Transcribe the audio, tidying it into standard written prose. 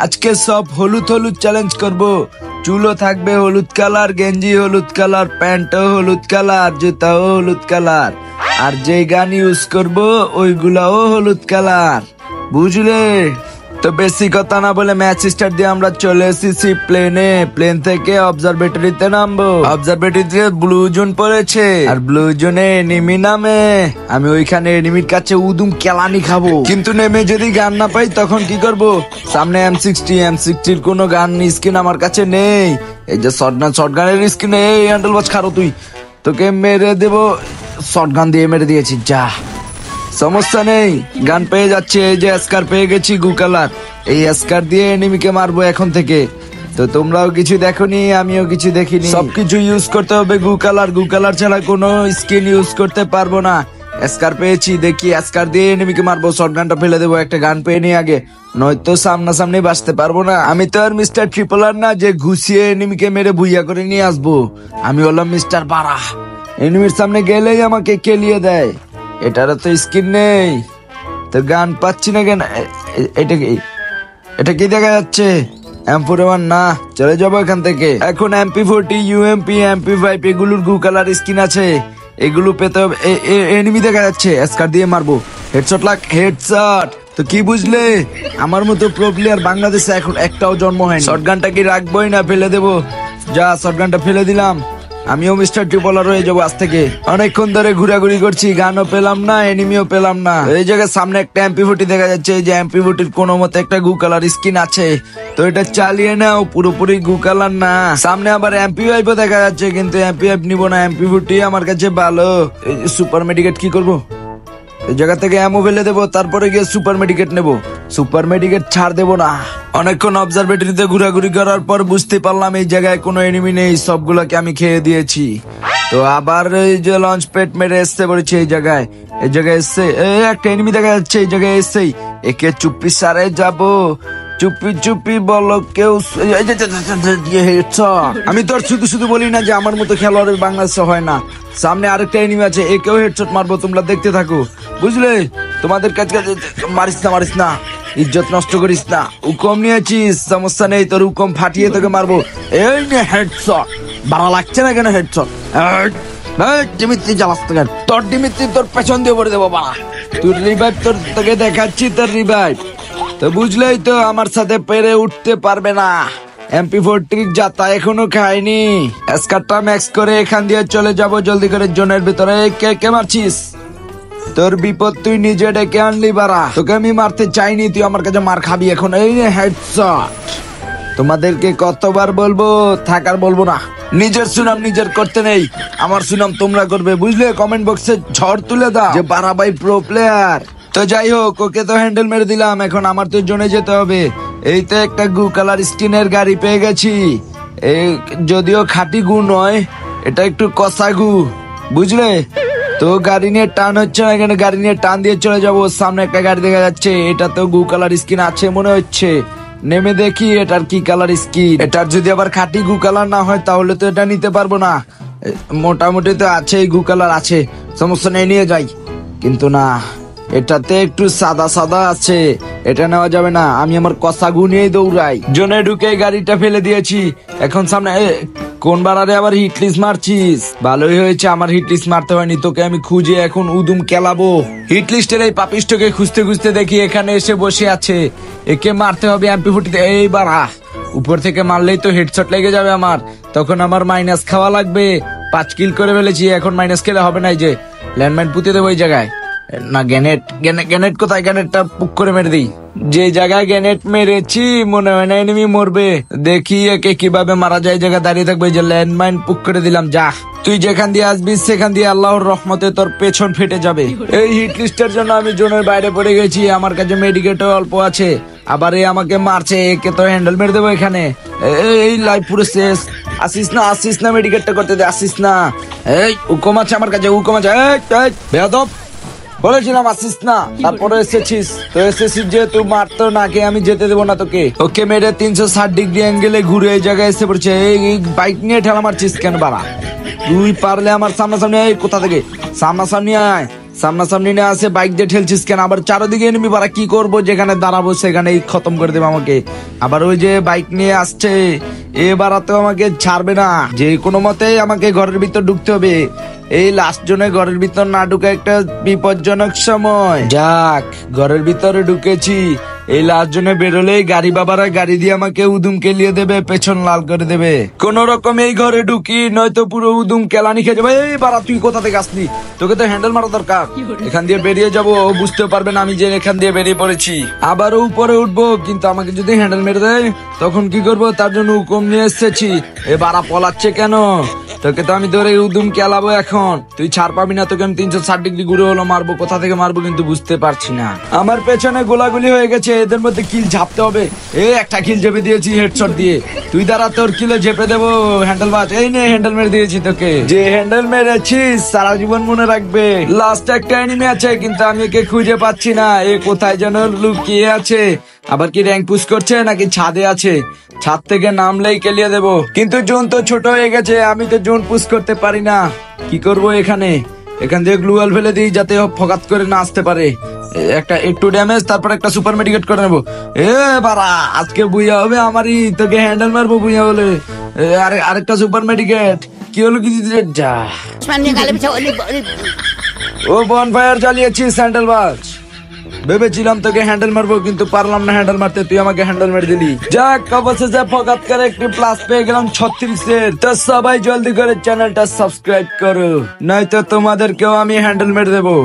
আজকে সব হলুদ হলুদ চ্যালেঞ্জ করব। চুলও থাকবে হলুদ কালার, গেঞ্জি হলুদ কালার, প্যান্টও হলুদ কালার, জুতাও হলুদ কালার, আর যে গান ইউজ করব ওইগুলাও হলুদ কালার, বুঝলে? তো বেশি কথা না বলে ম্যাচ স্টার্ট দিয়ে আমরা চলে এসেছি প্লেনে। প্লেন থেকে অবজারভেটরিতে নামবো। অবজারভেটরিতে ব্লু জোন পড়েছে, আর ব্লু জোনে এনিমি নামে। আমি ওইখানে এনিমির কাছে উদুম কেলানি খাবো, কিন্তু নেমে যদি গান না পাই তখন কি করব? সামনে M60 কোনো গান স্কিন আমার কাছে নেই। এই যে শর্টগানের স্কিন, এই হ্যান্ডেল বাজ খারো তুই, তোকে মেরে দেবো। শর্টগান দিয়ে মেরে দিয়েছি, যা সমস্যা নেই, গান পেয়ে যাচ্ছে। এই যে স্কার পেয়ে গেছি গু কালার, এই স্কার দিয়ে এনিমিকে মারবো এখন থেকে। তো তোমরাও কিছু দেখোনি, আমিও কিছু দেখিনি। সবকিছু ইউজ করতে হবে গু কালার ছাড়া কোনো স্কিন ইউজ করতে পারবো না। স্কার পেয়েছি, দেখি স্কার দিয়ে এনিমিকে মারবো। শর্টগানটা ফেলে দেবো, একটা গান পেয়ে নি আগে, নয়তো সামনাসামনি বাঁচতে পারবো না। আমি তো আর মিস্টার ট্রিপলার না যে ঘুষিয়ে এনিমিকে মেরে ভুইয়া করে নিয়ে আসবো। আমি হলাম মিস্টার বারা, এনিমির সামনে গেলেই আমাকে কেলিয়ে দেয়। এটারও তো স্কিন নেই, তো গান পাচ্ছি না কেন? এটা কি দেখা যাচ্ছে? M41 না, চলে যাবো এখান থেকে। এখন MP40, UMP, MP5 এগুলোর গু কালার স্কিন আছে, এগুলো পেতে হবে। এনিমি দেখা যাচ্ছে, স্কার দিয়ে মারবো। হেডশট লাগ, হেডশট। তো কি বুঝলে, আমার মতো প্রো প্লেয়ার বাংলাদেশে এখন একটাও জন্ম হয়নি। শটগানটা কি রাখবোই না ফেলে দেবো? যা, শটগানটা ফেলে দিলাম। আমিও মিস্টার ট্রিপলার হয়ে যাবো আজ থেকে। অনেকক্ষণ ধরে ঘোরাঘুরি করছি, গানও পেলাম না, এনিমিও পেলাম না। এই জায়গায় সামনে একটা MP40 দেখা যাচ্ছে। এই যে MP40 কোনো মতে একটা গু কালার স্কিন আছে, তো এটা চালিয়ে নাও, পুরোপুরি গু কালার না। সামনে আবার MP5 দেখা যাচ্ছে, কিন্তু MP5 নিবো না, MP40 আমার কাছে ভালো। সুপার মেডিকেট কি করবো? এই জায়গা থেকে অ্যামো ফেলে দেবো, তারপরে গিয়ে সুপার মেডিকেট নেবো। সুপার মেডিকেট ছাড় দেবো না। অনেকক্ষণ অবজারভেটরিতে ঘোরাঘুরি করার পর বুঝতে পারলাম এই জায়গায় কোনো এনিমি নেই, সবগুলাকে আমি খেয়ে দিয়েছি। তো আবার এই যে লঞ্চ প্যাড মেরে এসে পড়েছি এই জায়গায়। এই জায়গায় এসে একটা এনিমি দেখা যাচ্ছে, এই জায়গায় এসেই একে চুপ্পি সারে যাবো। চুপি বলো কেউ। আমি তো আর শুধু বলি না যে আমার মতো খেলোয়াড় বাংলাদেশে হয় না। সামনে আরেকটা এনিমি আছে, একেও হেডশট মারবো, তোমরা দেখতে থাকো, বুঝলে? তোমাদের কাছে মারিস না, ইজ্জত নষ্ট করিস না। হুকম নিয়েছিস, সমস্যা নেই, তোর হুকম ফাটিয়ে তোকে মারবো। এই নে হেডশট। ভালো লাগছে না কেন হেডশট? ডিমিত্রি জ্বালাস কেন? তোর ডিমিত্রি তোর পেছন দিয়ে পড়ে দেবো বাড়া। তোর রিভাইভ, তোকে দেখাচ্ছি তোর রিভাইভ। তো বুঝলেই তো, আমার সাথে পেরে উঠতে পারবে না। MP40 যাতা এখনো খাইনি। স্কারটা ম্যাক্স করে এখান দিয়ে চলে যাব জলদি করে জোনের ভিতরে। কে মারছিস? তোর বিপদ তুই নিজে ডেকে আনলি বাড়া, তোকে আমি মারতে চাইনি, তুই আমার কাছে মার খাবি এখন। এই নে হেডশট। তোমাদেরকে কতবার বলবো, থাকার বলবো না। নিজের সুনাম নিজের করতে নেই, আমার সুনাম তোমরা করবে, বুঝলে? কমেন্ট বক্সে ঝড় তুলে দাও যে বারা ভাই প্রো প্লেয়ার। তো যাই হোক, ওকে তো হ্যান্ডেল মেরে দিলাম, এখন আমার তো জোনে যেতে হবে। এই তো একটা গু কালার স্কিনের গাড়ি পেয়ে গেছি। এই যদিও খাঁটি গু নয়, এটা একটু কষা গু, বুঝলে? তো গাড়ি নিয়ে টান হচ্ছে না, এখানে গাড়ি নিয়ে টান দিয়ে চলে যাবো। সামনে একটা গাড়ি দেখা যাচ্ছে, এটা তো গু কালার স্কিন আছে মনে হচ্ছে। নেমে দেখি এটার কি কালার স্কিন। এটার যদি আবার খাঁটি গু কালার না হয় তাহলে তো এটা নিতে পারবো না। মোটামুটি তো আছে, গু কালার আছে, সমস্যা নেই, নিয়ে যাই। কিন্তু না, এটাতে একটু সাদা আছে, এটা নেওয়া যাবে না। আমি আমার কষা গু নিয়ে দৌড়াই। জোনে ঢুকে গাড়িটা ফেলে দিয়েছি। এখন সামনে কোন বাড়ারে আবার হিটলিস মারছিস? ভালোই হয়েছে আমার হিটলিস মারতে হয়নি, তোকে আমি খুঁজে এখন উদুম কেলাবো। হিটলিস্টের এই পাপিষ্টকে খুঁজতে দেখি এখানে এসে বসে আছে। একে মারতে হবে MP40। এই বাড়া, উপর থেকে মারলেই তো হেডশট লেগে যাবে আমার, তখন আমার মাইনাস খাওয়া লাগবে। 5 কিল করে ফেলেছি, এখন মাইনাস খেলে হবে না। এই যে ল্যান্ডমাইন পুঁতে দেবো এই জায়গায়। না, গ্যানেট কোথায়? গ্যানেটটা পুক করে মেরে দিই। যে জায়গায় গ্যানেট মেরেছি মনে হয় না এনিমি মরবে। দেখি একে কিভাবে মারা যায়। জায়গায় দাঁড়িয়ে থাকবে, যে ল্যান্ডমাইন পুক করে দিলাম। যা, তুই যেখান দিয়ে আসবি সেখান দিয়ে আল্লাহর রহমতে তোর পেছন ফেটে যাবে। এই হিট লিস্টের জন্য আমি জোনের বাইরে পড়ে গেছি, আমার কাছে মেডিকেটও অল্প আছে। আবার এ আমাকে মারছে, একে তো হ্যান্ডেল মেরে দেবো এখানে। এই লাইফ পুরো শেষ। আসিস না মেডিকেটটা করতে দে, আসিস না। এই হুকুম আছে আমার কাছে, হুকুম আছে। বেয়াদব, বলেছিলাম আসিস না, তারপরে এসেছিস। তো এসেছিস যেহেতু, মারতো নাকে আমি যেতে দেবো না তোকে। ওকে মেরে 360 ডিগ্রি অ্যাঙ্গেলে ঘুরে এই জায়গায় এসে পড়ছে। এই বাইক নিয়ে ঠেলা মারছিস কেন বাড়া? তুই পারলে আমার সামনাসামনি আয়। কোথা থেকে? সামনাসামনি আয়, সামনাসামনি না আছে, বাইক দিয়ে ঠেলছিস কেন? আবার চারদিকে এনিমি বাড়া, কি করবো? যেখানে দাঁড়াবো সেখানেই খতম করে দেবে আমাকে। আবার ওই যে বাইক নিয়ে আসছে, এবার তো আমাকে ছাড়বে না, যে কোনো মতেই আমাকে ঘরের ভিতর ঢুকতে হবে। এই লাস্ট জনে ঘরের ভিতর না ঢুকে একটা বিপজ্জনক সময়। যাক, ঘরের ভিতরে ঢুকেছি। এই লাস্ট জনে বেরোলেই গাড়ি বাবারা গাড়ি দিয়ে আমাকে উদুম কেলিয়ে দেবে, পেছন লাল করে দেবে। কোন রকম এই ঘরে ঢুকি, নয়তো পুরো উদুম কেলানি খেয়ে যাবে। এই বাড়া, তুই কোথা থেকে আসলি? তোকে তো হ্যান্ডেল মারা দরকার। এখান দিয়ে বেরিয়ে যাবো, ও বুঝতে পারবে না আমি যে এখান দিয়ে বেরিয়ে পড়েছি। আবারও উপরে উঠবো, কিন্তু আমাকে যদি হ্যান্ডেল মেরে দেয় তখন কি করবো? তার জন্য হুকুম নিয়ে এসেছি। এ বাড়া পলাচ্ছে কেন? তোকে তো আমি ধরে উদুম কেলাবো এখন, তুই ছাড় পাবি না। তোকে আমি 360 ডিগ্রি ঘুরে হলো মারবো, কোথা থেকে মারবো কিন্তু বুঝতে পারছি না। আমার পেছনে গোলাগুলি হয়ে গেছে, এদের মধ্যে কিল ঝাপতে হবে। একটা কিল চেপে দিয়েছি হেডশট দিয়ে। তুই দাঁড়া, তোর কিলে চেপে দেবো হ্যান্ডেল বাজ। এই নে, হ্যান্ডেল মেরে দিয়েছি তোকে। যে হ্যান্ডেল মেরেছিস সারা জীবন মনে রাখবে। লাস্ট একটা এনিমি আছে, কিন্তু আমি একে খুঁজে পাচ্ছি না। এ কোথায় যেন লুকিয়ে আছে। আবার কি র্যাঙ্ক পুশ করছে নাকি ছাদে আছে? ছাদ থেকে নামলেই কেলিয়ে দেবো, কিন্তু জোন তো ছোট হয়ে গেছে, আমি তো জোন পুশ করতে পারি না। কি করব এখানে? এখান থেকে গ্লুয়াল ফেলে দিই যাতে ফকাত করে না আসতে পারে। একটা একটু ড্যামেজ, তারপর একটা সুপার মেডিকেট করে নেবো। বাড়া, আজকে বুইয়া হবে আমারই। তোকে হ্যান্ডেল মারবো বুইয়া বলে। আরেকটা সুপার মেডিকেট। কি হলো কি দিতে যা? ও বনফায়ার জ্বালিয়েছি স্যান্ডেল বাজ। ভেবেছিলাম তোকে হ্যান্ডেল মারবো, কিন্তু পারলাম না হ্যান্ডেল মারতে, তুই আমাকে হ্যান্ডেল মেরে দিলি। যাক, অবশেষে ফকাত করে একটি প্লাস পেয়ে গেলাম 36-এর। তো সবাই জলদি করে চ্যানেলটা সাবস্ক্রাইব করো, নয়তো তোমাদেরকেও আমি হ্যান্ডেল মেরে দেবো।